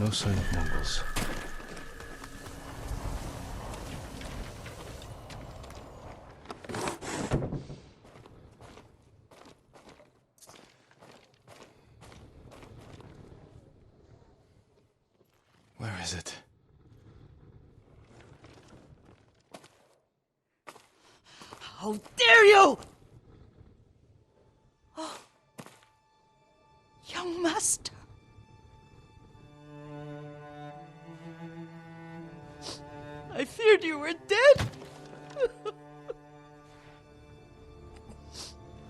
No sign of Mongols. Where is it? How dare you! Oh, young master. I feared you were dead.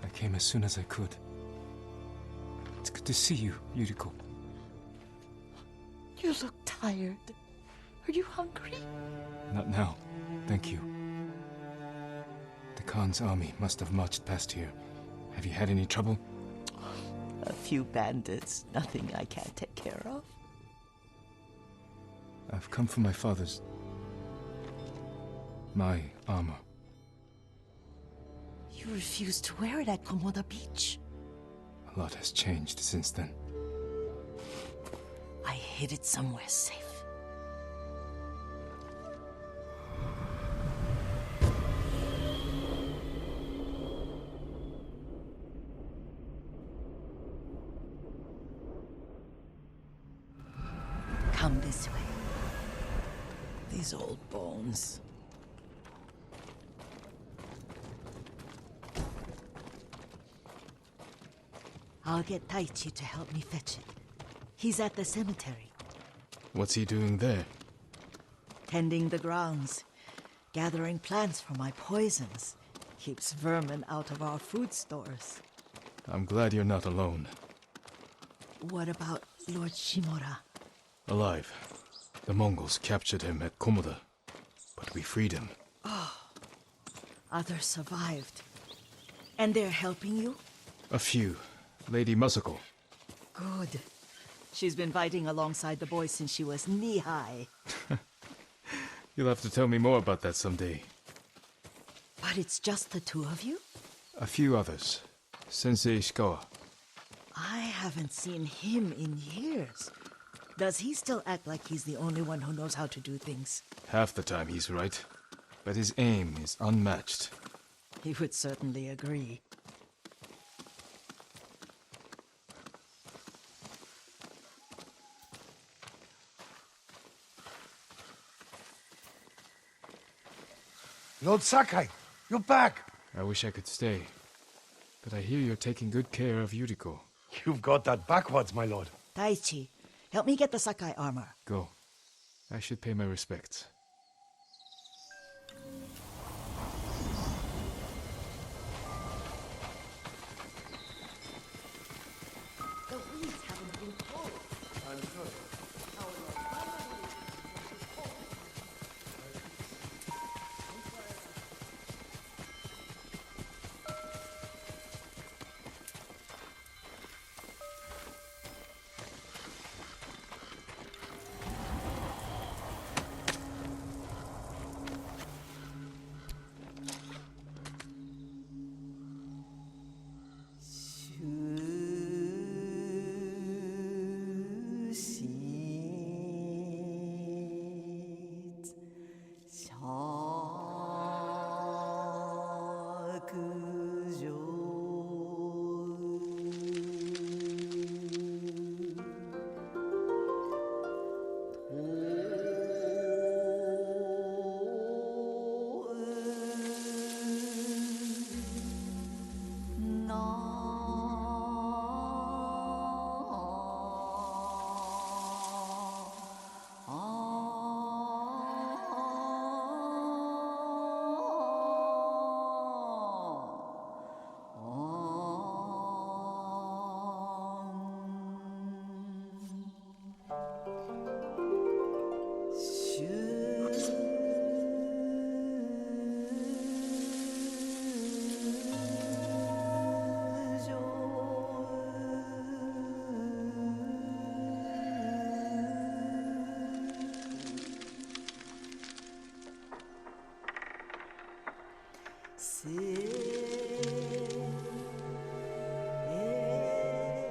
I came as soon as I could. It's good to see you, Yuriko. You look tired. Are you hungry? Not now. Thank you. The Khan's army must have marched past here. Have you had any trouble? A few bandits. Nothing I can't take care of. I've come for my father's... my armor. You refused to wear it at Komoda Beach. A lot has changed since then. I hid it somewhere safe. Come this way. These old bones. I'll get Taichi to help me fetch it. He's at the cemetery. What's he doing there? Tending the grounds. Gathering plants for my poisons. Keeps vermin out of our food stores. I'm glad you're not alone. What about Lord Shimura? Alive. The Mongols captured him at Komoda, but we freed him. Others survived. And they're helping you? A few. Lady Masako. Good. She's been fighting alongside the boys since she was knee-high. You'll have to tell me more about that someday. But it's just the two of you? A few others. Sensei Ishikawa. I haven't seen him in years. Does he still act like he's the only one who knows how to do things? Half the time he's right, but his aim is unmatched. He would certainly agree. Lord Sakai, you're back! I wish I could stay, but I hear you're taking good care of Yuriko. You've got that backwards, my lord. Taichi, help me get the Sakai armor. Go. I should pay my respects. The weeds haven't been pulled. I'm good.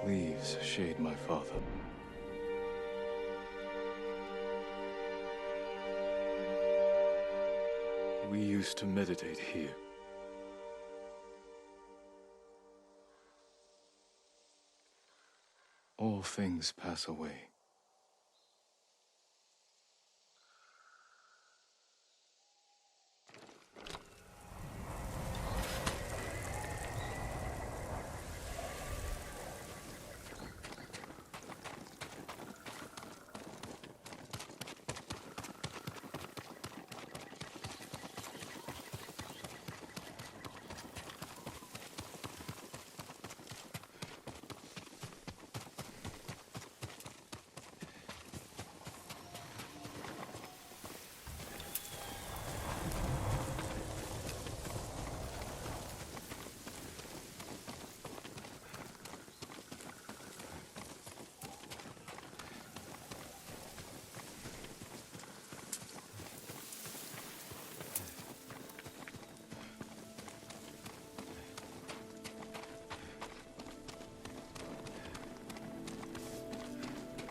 Leaves shade my father. We used to meditate here. All things pass away.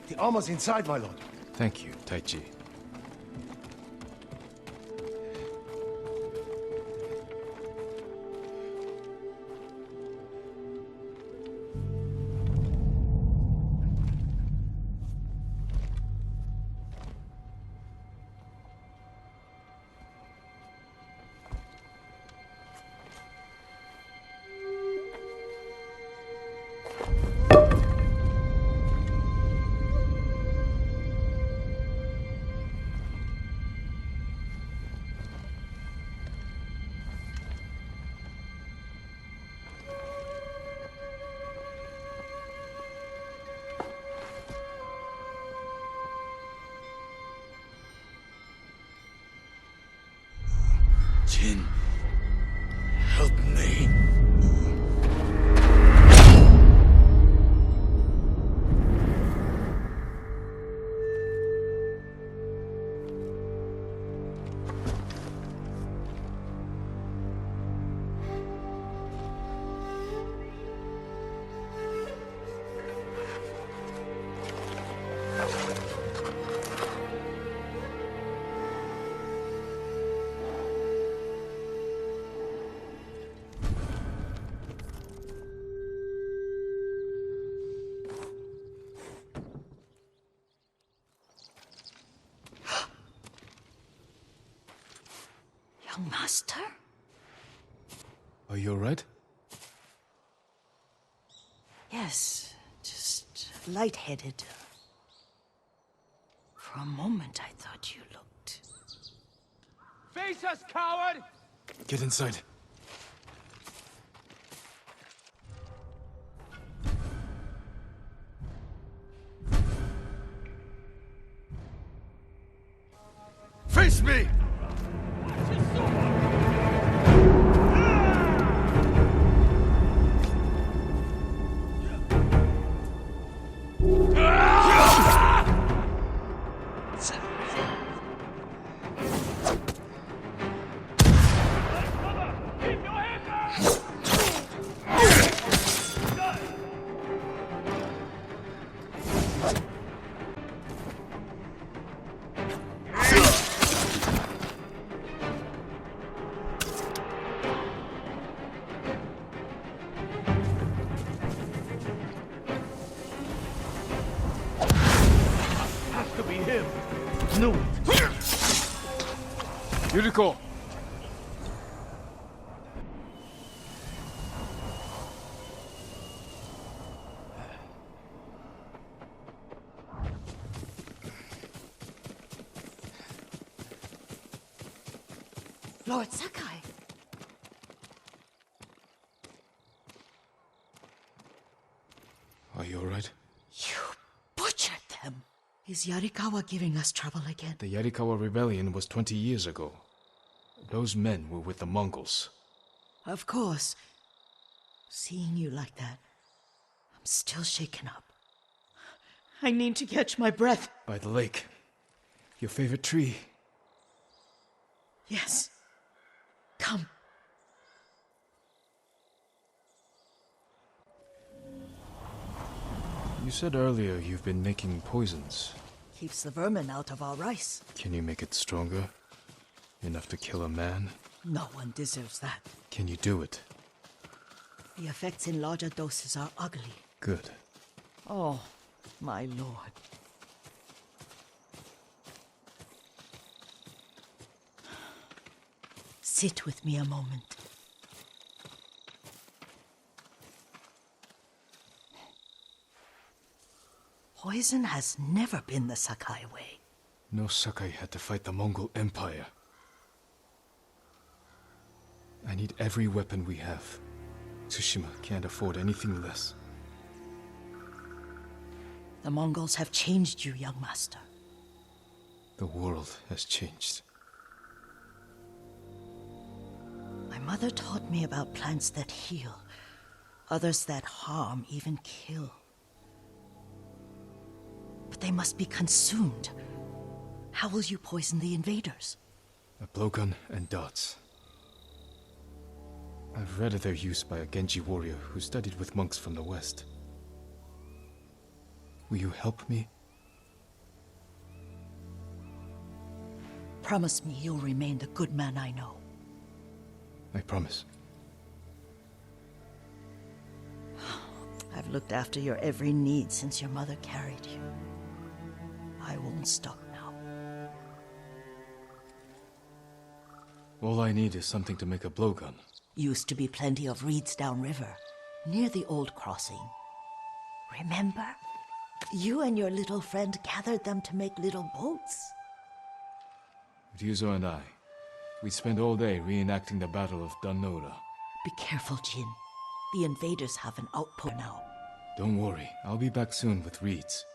The armor's inside, my lord. Thank you, Taichi. Jin, help me. Young master? Are you alright? Yes, just lightheaded. For a moment, I thought you looked... Face us, coward! Get inside. Face me! No. Yuriko! Lord Sakai! Are you alright? You butchered them! Is Yarikawa giving us trouble again? The Yarikawa rebellion was 20 years ago. Those men were with the Mongols. Of course. Seeing you like that, I'm still shaken up. I need to catch my breath. By the lake. Your favorite tree. Yes. Come. You said earlier you've been making poisons. Keeps the vermin out of our rice. Can you make it stronger? Enough to kill a man? No one deserves that. Can you do it? The effects in larger doses are ugly. Good. Oh, my lord. Sit with me a moment. Poison has never been the Sakai way. No Sakai had to fight the Mongol Empire. I need every weapon we have. Tsushima can't afford anything less. The Mongols have changed you, young master. The world has changed. My mother taught me about plants that heal, others that harm, even kill. But they must be consumed. How will you poison the invaders? A blowgun and dots. I've read of their use by a Genji warrior who studied with monks from the west. Will you help me? Promise me you'll remain the good man I know. I promise. I've looked after your every need since your mother carried you. I won't stop now. All I need is something to make a blowgun. Used to be plenty of reeds downriver, near the old crossing. Remember? You and your little friend gathered them to make little boats. Ryuzo and I, we spent all day reenacting the Battle of Danora. Be careful, Jin. The invaders have an outpost now. Don't worry, I'll be back soon with reeds.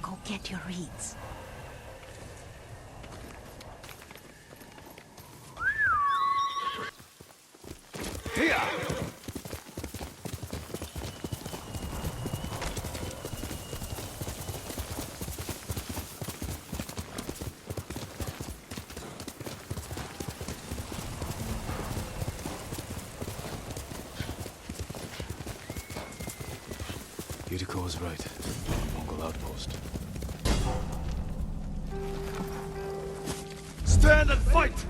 Go get your reeds. Yuriko was right. Mongol outpost. Stand and fight!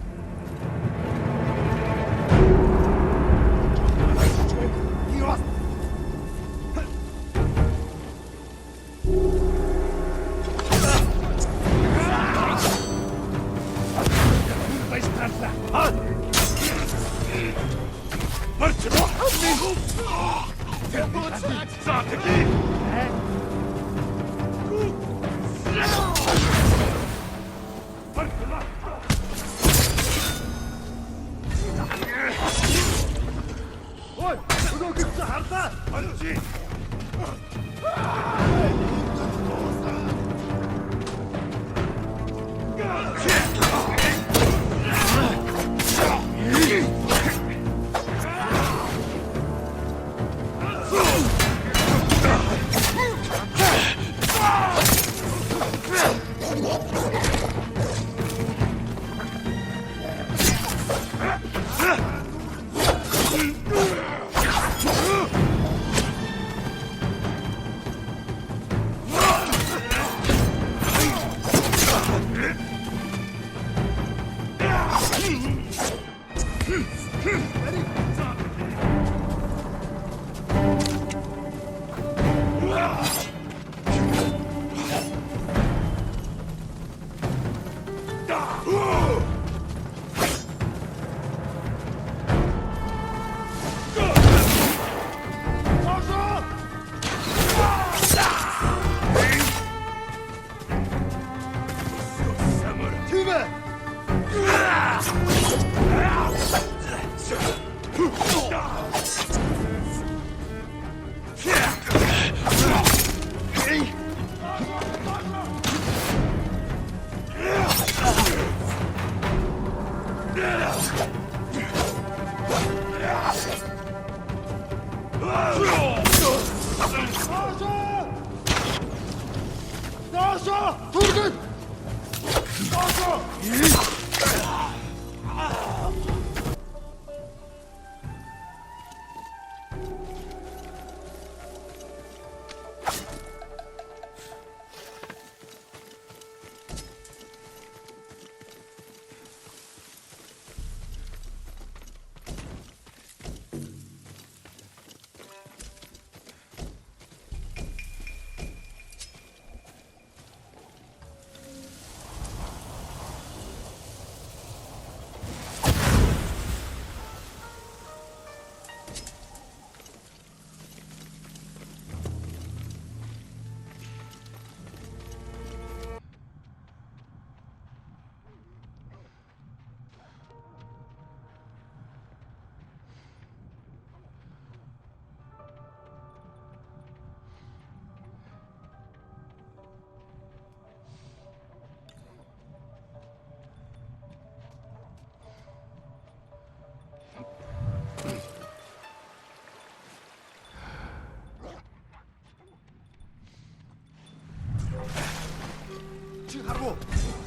Harbo!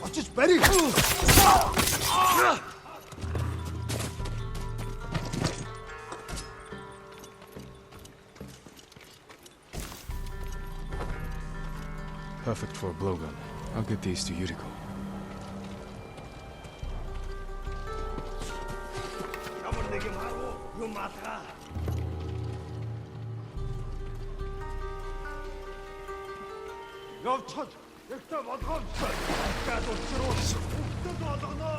Очиж барь! Perfect for a blowgun. I'll get these to Yuriko. Явцад! Ягтаа болгоомжтой! Гад уцруулж! Бүгдэд болгоно!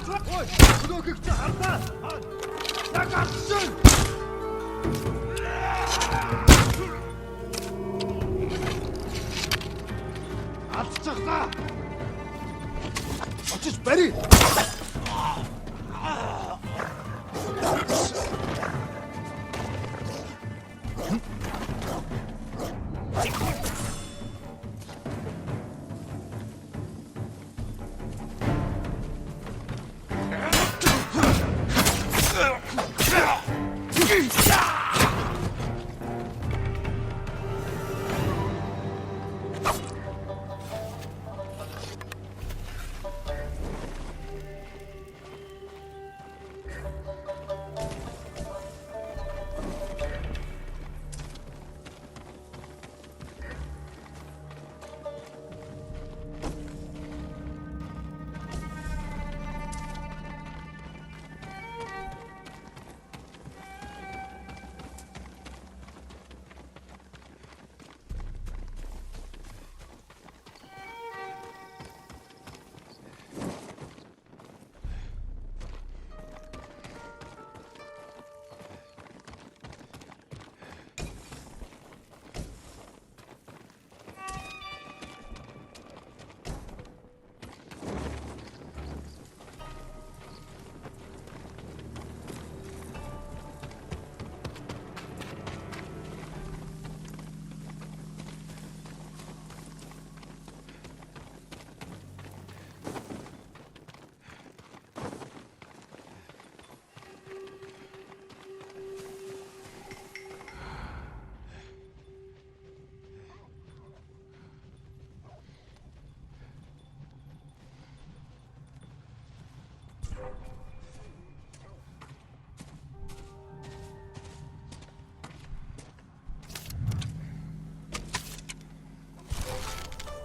Ой, өнөөхийг чи хардаа. Яг авчихсан. Алдчихлаа. Очиж барь.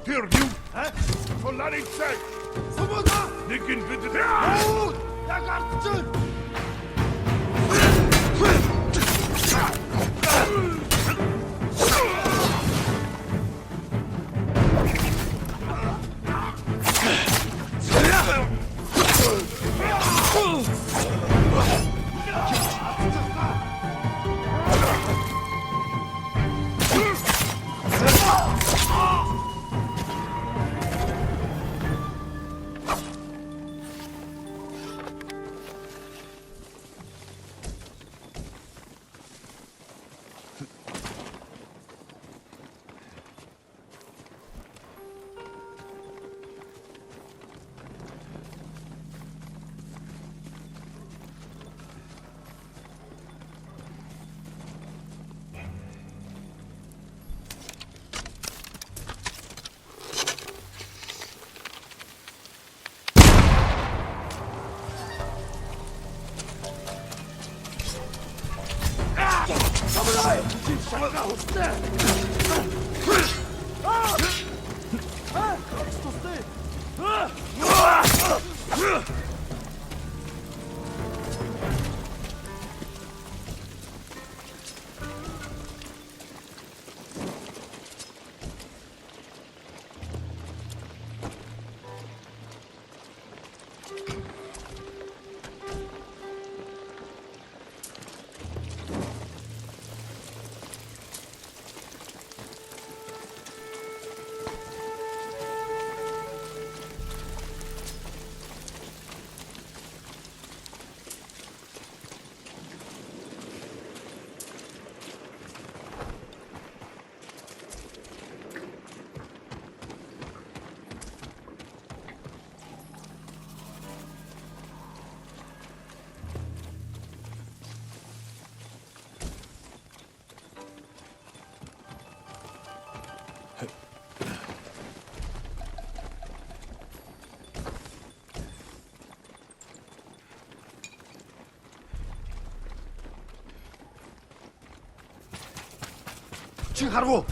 Hör du? Hä? Kolla nicht sein! Сумуда! Nicken bitte! Оо, яг авчихсан. Samurai! She's shot out! 칭하라고!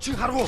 칭하라고!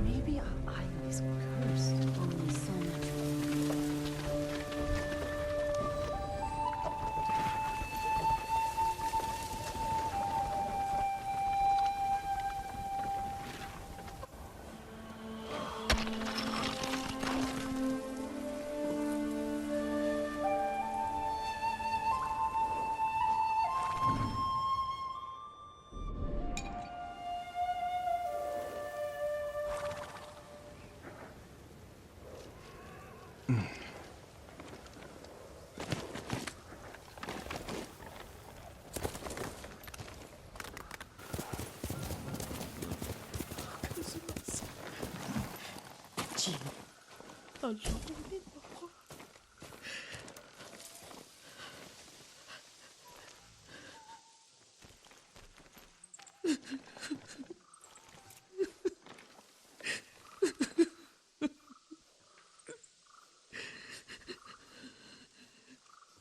Maybe our island is cursed. Only so much. Jin, alone in the world.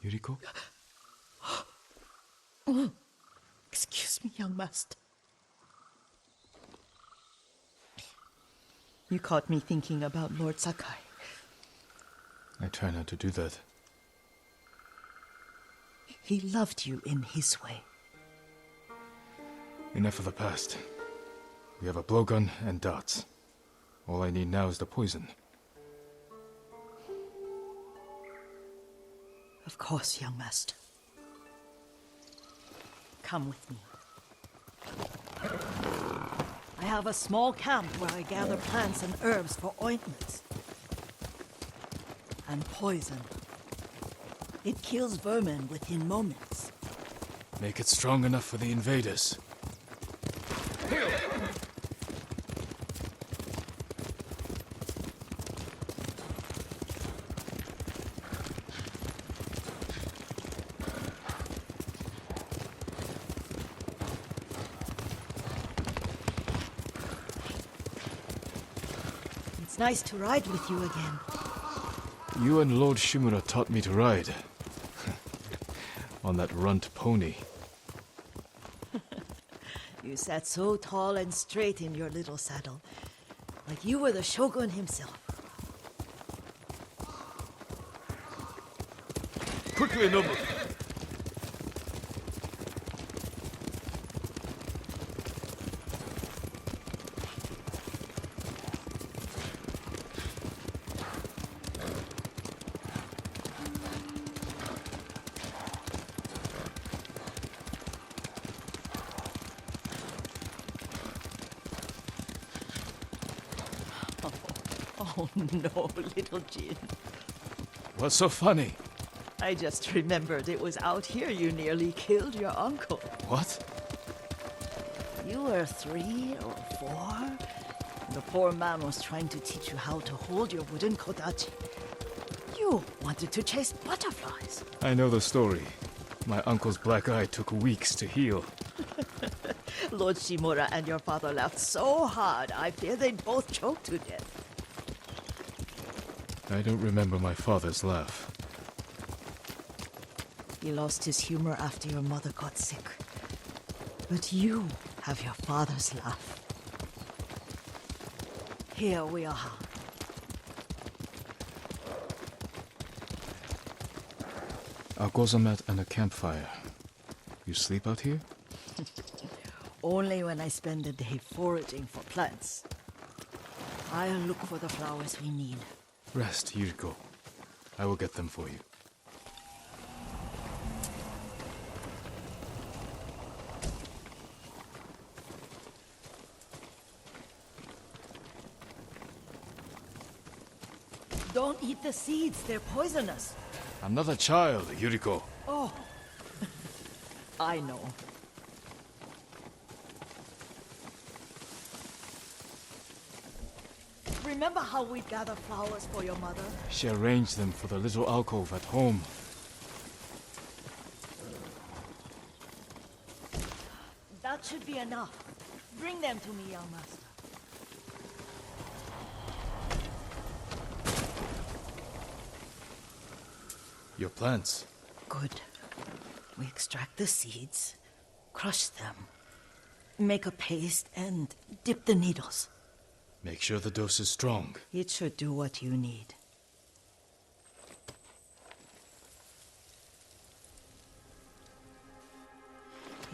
Yuriko? Excuse me, young master. You caught me thinking about Lord Sakai. I try not to do that. He loved you in his way. Enough of the past. We have a blowgun and darts. All I need now is the poison. Of course, young master. Come with me. I have a small camp where I gather plants and herbs for ointments. And poison. It kills vermin within moments. Make it strong enough for the invaders. It's nice to ride with you again. You and Lord Shimura taught me to ride. on that runt pony. You sat so tall and straight in your little saddle, like you were the shogun himself. Quickly, Noble. Oh no, little Jin. What's so funny? I just remembered it was out here you nearly killed your uncle. What? You were 3 or 4. The poor man was trying to teach you how to hold your wooden kodachi. You wanted to chase butterflies. I know the story. My uncle's black eye took weeks to heal. Lord Shimura and your father laughed so hard, I fear they'd both choke to death. I don't remember my father's laugh. He lost his humor after your mother got sick. But you have your father's laugh. Here we are. A gozamat and a campfire. You sleep out here? Only when I spend the day foraging for plants. I'll look for the flowers we need. Rest, Yuriko. I will get them for you. Don't eat the seeds, they're poisonous. I'm not a child, Yuriko. Oh, I know. Remember how we gather flowers for your mother? She arranged them for the little alcove at home. That should be enough. Bring them to me, young master. Your plants. Good. We extract the seeds, crush them, make a paste, and dip the needles. Make sure the dose is strong. It should do what you need.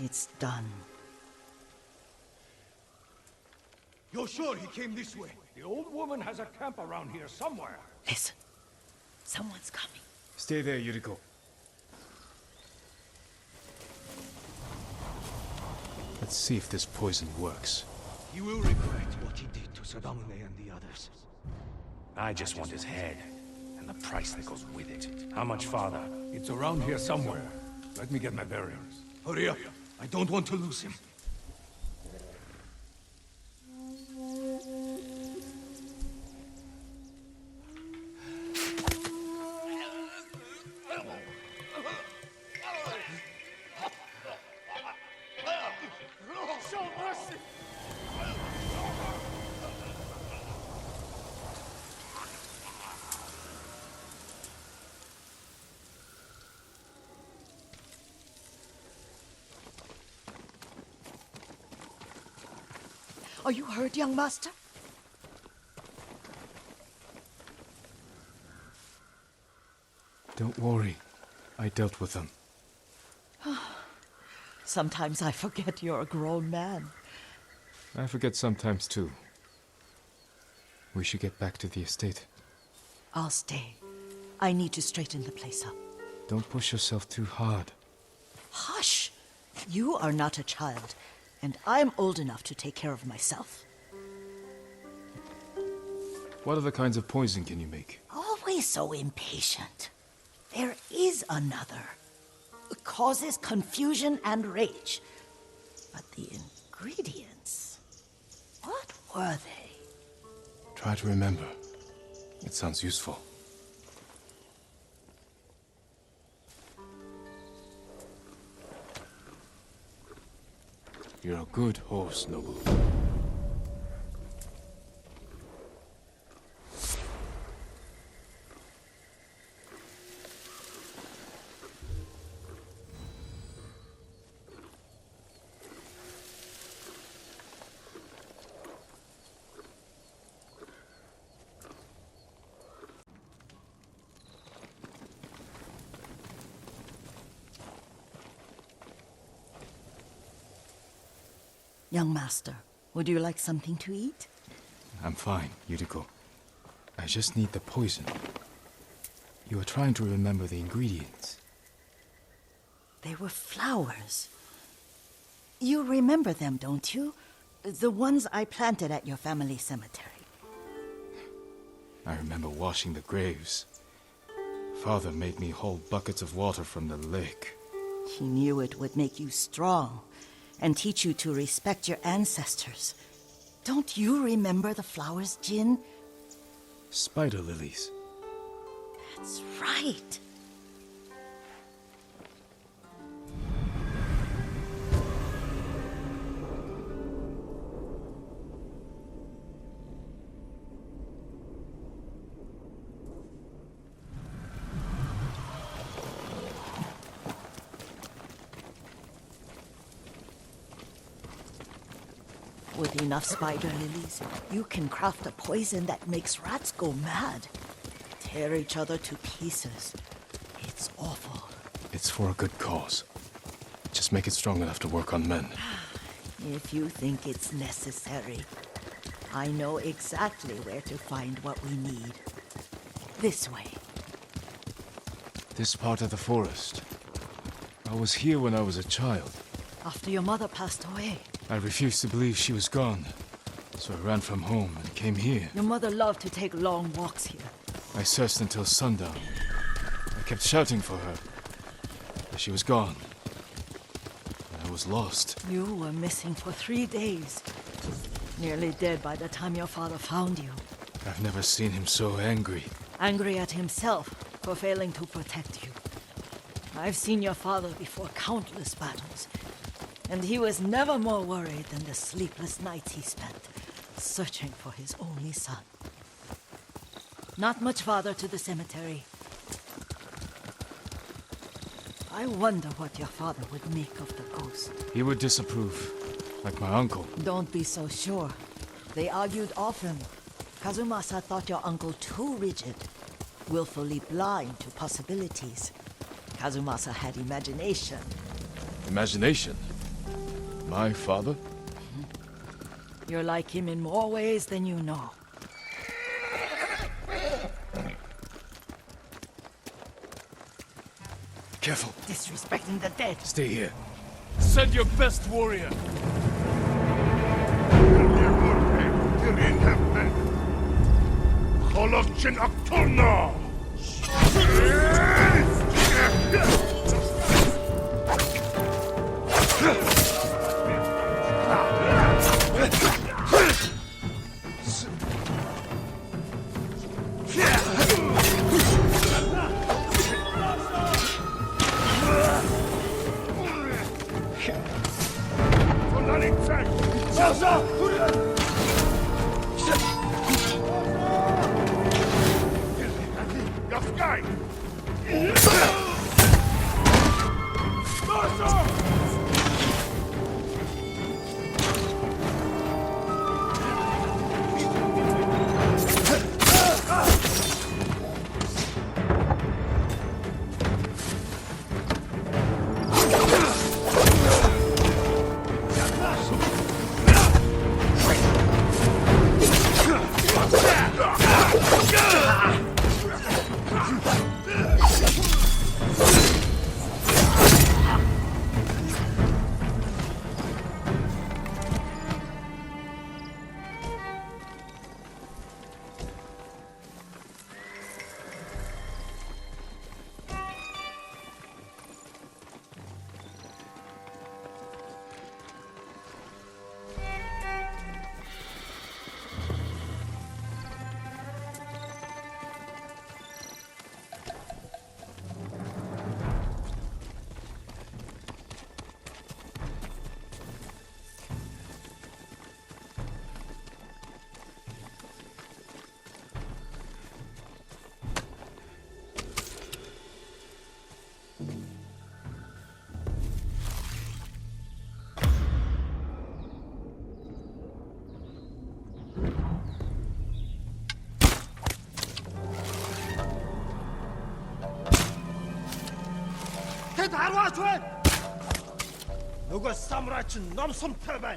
It's done. You're sure he came this way? The old woman has a camp around here somewhere. Listen. Someone's coming. Stay there, Yuriko. Let's see if this poison works. He will regret what he did to Sadamune and the others. I just want his head, and the price that goes with it. How much farther? It's around here somewhere. Let me get my bearings. Hurry up. I don't want to lose him. Show mercy! Are you hurt, young master? Don't worry. I dealt with them. Sometimes I forget you're a grown man. I forget sometimes too. We should get back to the estate. I'll stay. I need to straighten the place up. Don't push yourself too hard. Hush! You are not a child, and I'm old enough to take care of myself. What other kinds of poison can you make? Always so impatient. There is another. It causes confusion and rage. But the ingredients... what were they? Try to remember. It sounds useful. You're a good horse, Nobu. Young master, would you like something to eat? I'm fine, Yuriko. I just need the poison. You are trying to remember the ingredients. They were flowers. You remember them, don't you? The ones I planted at your family cemetery. I remember washing the graves. Father made me hold buckets of water from the lake. He knew it would make you strong and teach you to respect your ancestors. Don't you remember the flowers, Jin? Spider lilies. That's right. With enough spider lilies, you can craft a poison that makes rats go mad. Tear each other to pieces. It's awful. It's for a good cause. Just make it strong enough to work on men. If you think it's necessary, I know exactly where to find what we need. This way. This part of the forest. I was here when I was a child. After your mother passed away. I refused to believe she was gone. So I ran from home and came here. Your mother loved to take long walks here. I searched until sundown. I kept shouting for her. But she was gone. And I was lost. You were missing for 3 days. Nearly dead by the time your father found you. I've never seen him so angry. Angry at himself for failing to protect you. I've seen your father before countless battles. And he was never more worried than the sleepless nights he spent searching for his only son. Not much farther to the cemetery. I wonder what your father would make of the ghost. He would disapprove, like my uncle. Don't be so sure. They argued often. Kazumasa thought your uncle too rigid, willfully blind to possibilities. Kazumasa had imagination. Imagination? My father? You're like him in more ways than you know. Careful. Disrespecting the dead. Stay here. Send your best warrior! 누가 사무라이친 놈 손펴봐.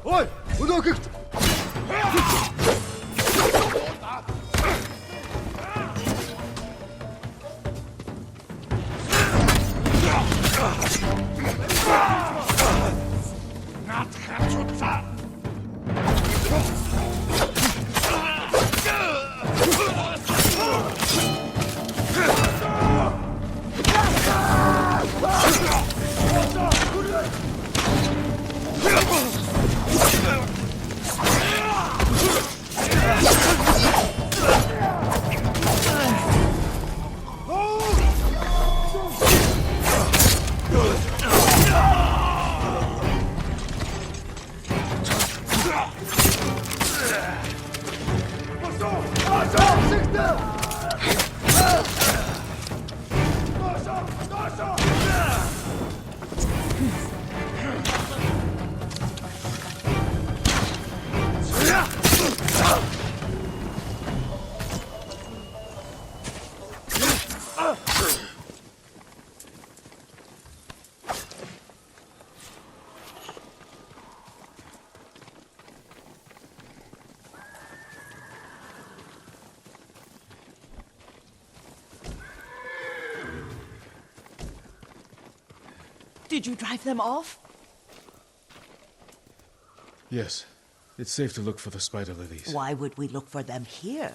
어이, 우도 그. Did you drive them off? Yes. It's safe to look for the spider lilies. Why would we look for them here?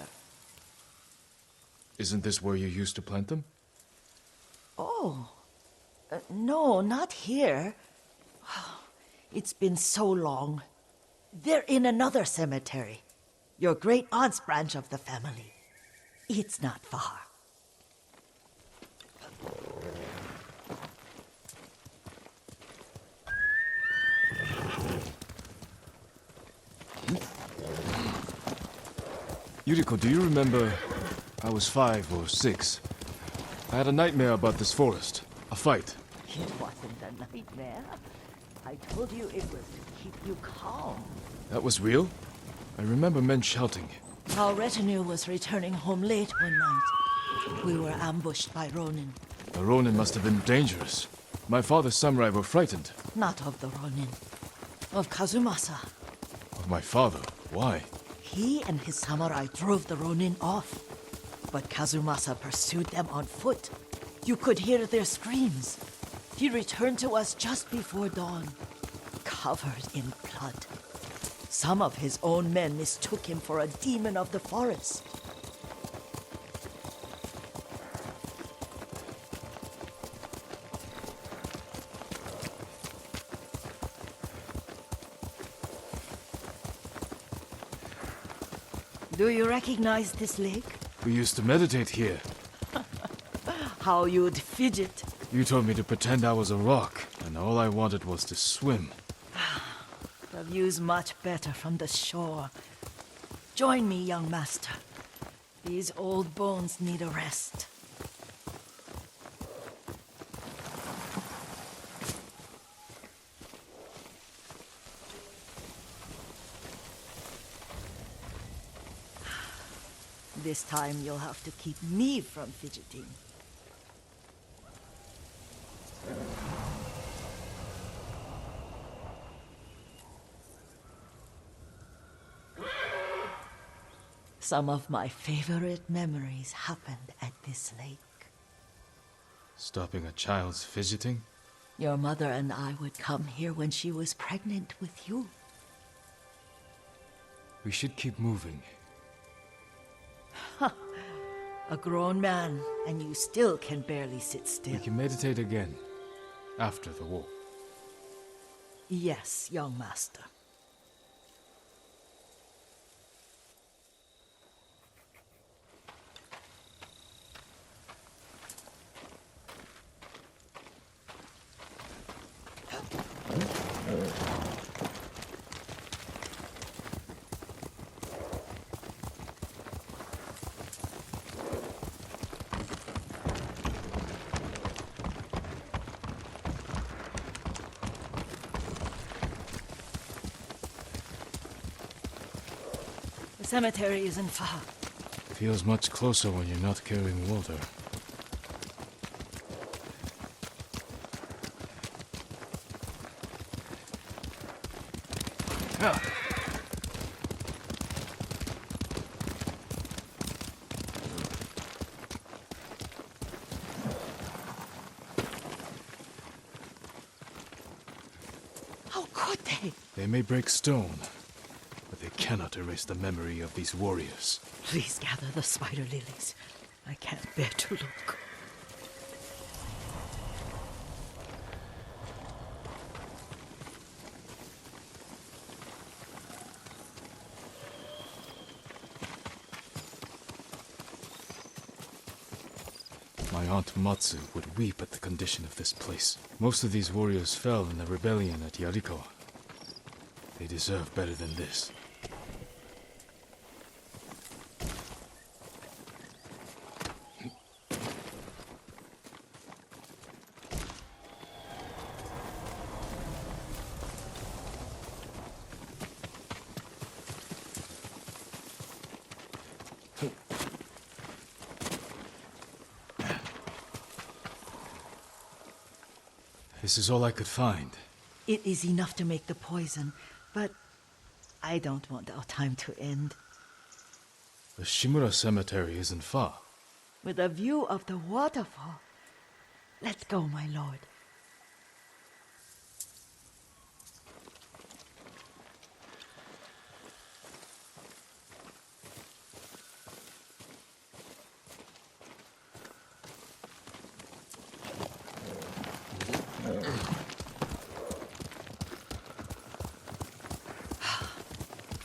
Isn't this where you used to plant them? Oh. No, not here. It's been so long. They're in another cemetery. Your great aunt's branch of the family. It's not far. Yuriko, do you remember? I was 5 or 6. I had a nightmare about this forest. A fight. It wasn't a nightmare. I told you it was to keep you calm. That was real? I remember men shouting. Our retinue was returning home late one night. We were ambushed by Ronin. The Ronin must have been dangerous. My father's samurai were frightened. Not of the Ronin. Of Kazumasa. Of my father? Why? He and his samurai drove the Ronin off. But Kazumasa pursued them on foot. You could hear their screams. He returned to us just before dawn, covered in blood. Some of his own men mistook him for a demon of the forest. Do you recognize this lake? We used to meditate here. How you'd fidget. You told me to pretend I was a rock, and all I wanted was to swim. The view's much better from the shore. Join me, young master. These old bones need a rest. This time you'll have to keep me from fidgeting. Some of my favorite memories happened at this lake. Stopping a child's fidgeting? Your mother and I would come here when she was pregnant with you. We should keep moving. A grown man, and you still can barely sit still. We can meditate again. After the war. Yes, young master. The cemetery isn't far. Feels much closer when you're not carrying water. How could they? They may break stone, but they cannot erase the memory of these warriors. Please gather the spider lilies. I can't bear to look. My aunt Matsu would weep at the condition of this place. Most of these warriors fell in the rebellion at Yarikawa. They deserve better than this. This is all I could find. It is enough to make the poison, but I don't want our time to end. The Shimura Cemetery isn't far. With a view of the waterfall. Let's go, my lord.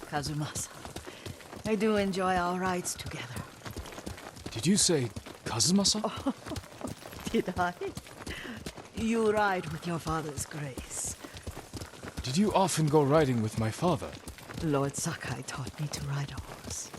Kazumasa, I do enjoy our rides together. Did you say Kazumasa? Did I? You ride with your father's grace. Did you often go riding with my father? Lord Sakai taught me to ride a horse.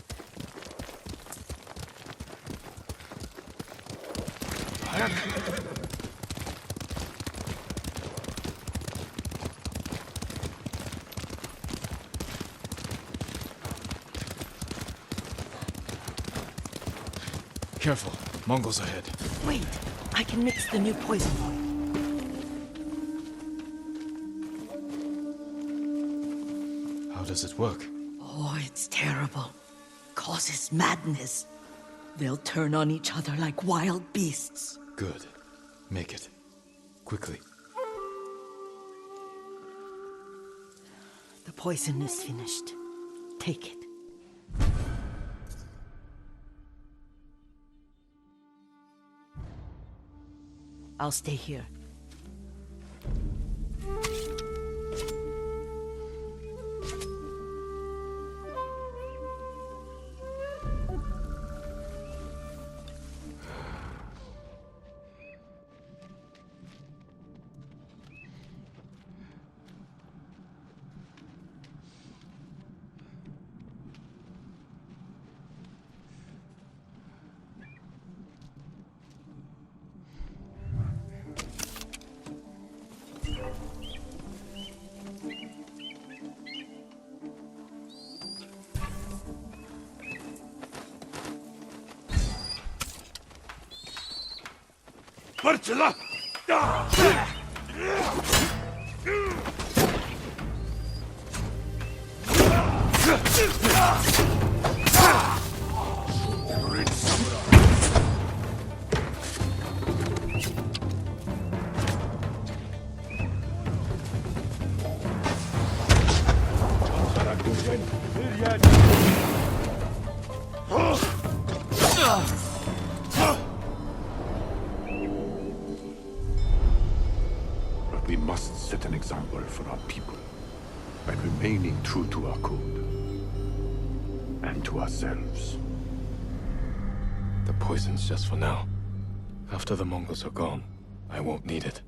Careful, Mongols ahead. Wait, I can mix the new poison for you. How does it work? Oh, it's terrible. Causes madness. They'll turn on each other like wild beasts. Good. Make it. Quickly. The poison is finished. Take it. I'll stay here. Marcella! We must set an example for our people by remaining true to our code and to ourselves. The poison's just for now. After the Mongols are gone, I won't need it.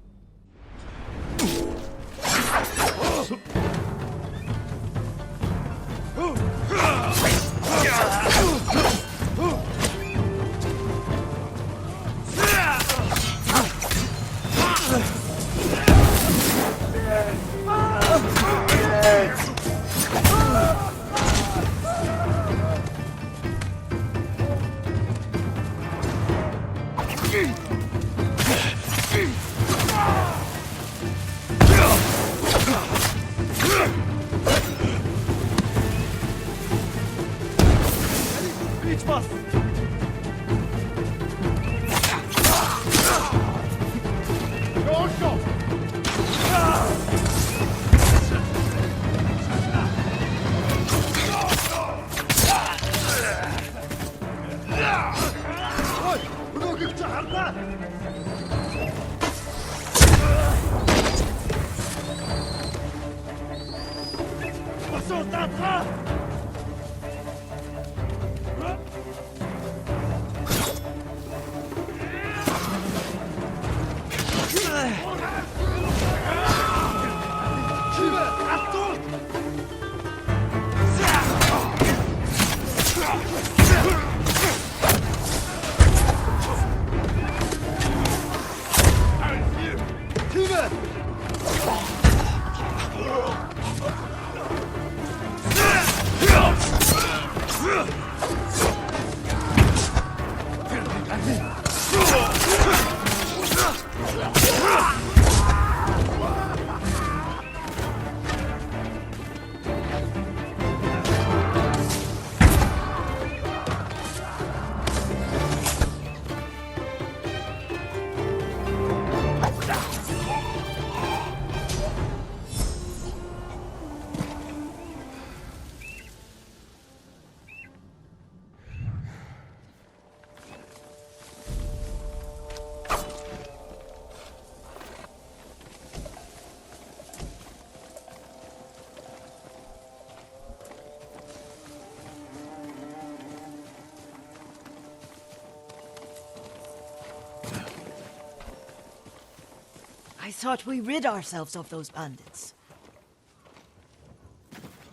I thought we rid ourselves of those bandits.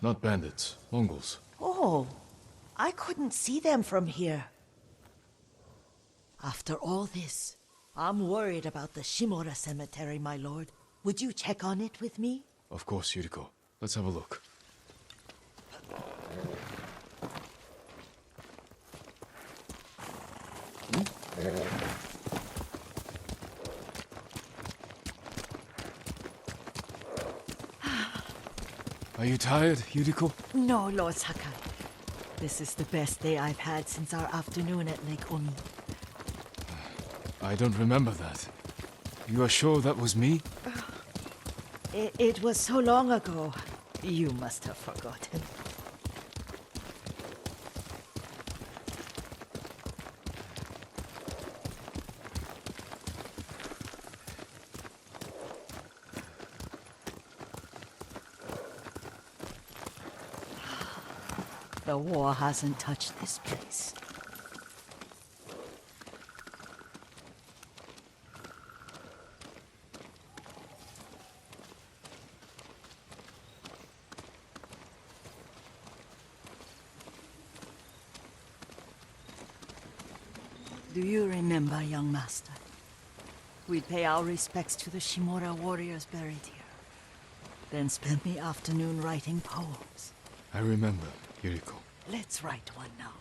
Not bandits, Mongols. Oh, I couldn't see them from here. After all this, I'm worried about the Shimura cemetery, my lord. Would you check on it with me? Of course, Yuriko. Let's have a look. Are you tired, Yuriko? No, Lord Sakai. This is the best day I've had since our afternoon at Lake Omi. I don't remember that. You are sure that was me? It was so long ago. You must have forgotten. The war hasn't touched this place. Do you remember, young master? We'd pay our respects to the Shimura warriors buried here. Then spend the afternoon writing poems. I remember, Yuriko. Let's write one now.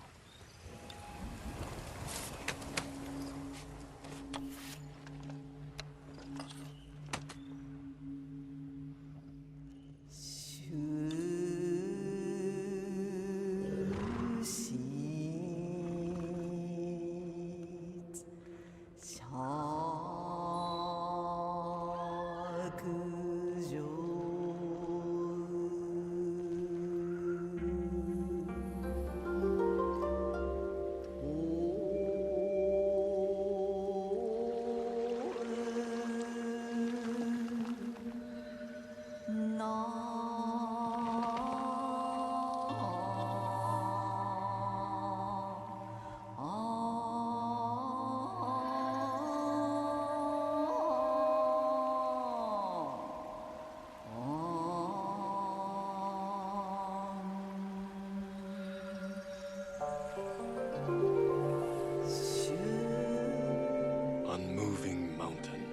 Unmoving mountain.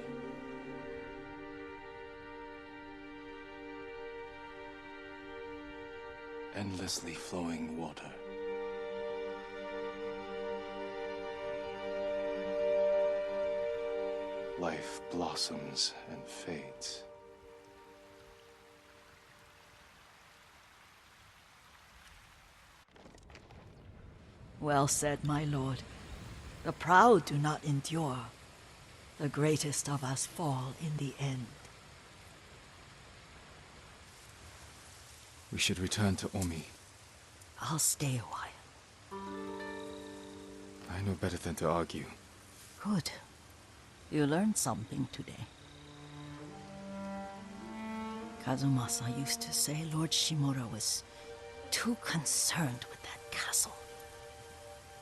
Endlessly flowing water. Life blossoms and fades. Well said, my lord. The proud do not endure. The greatest of us fall in the end. We should return to Omi. I'll stay a while. I know better than to argue. Good. You learned something today. Kazumasa used to say Lord Shimura was too concerned with that castle.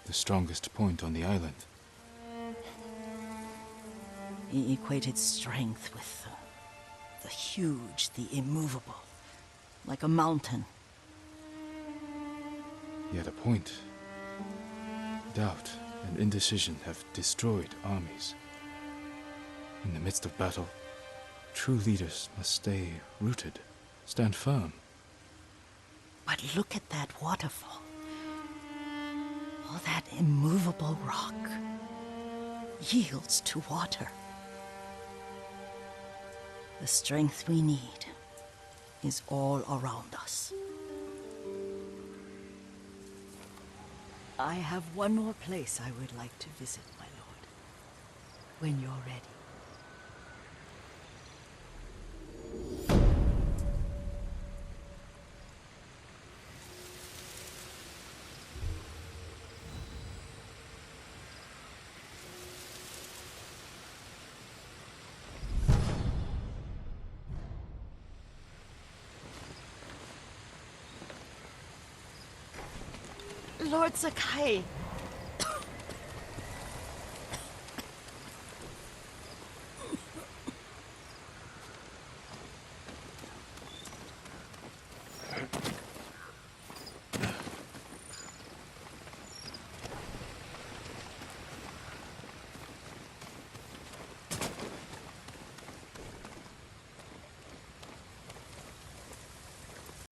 The strongest point on the island. He equated strength with the huge, the immovable, like a mountain. He had a point. Doubt and indecision have destroyed armies. In the midst of battle, true leaders must stay rooted, stand firm. But look at that waterfall. All that immovable rock yields to water. The strength we need is all around us. I have one more place I would like to visit, my lord. When you're ready. Lord Sakai,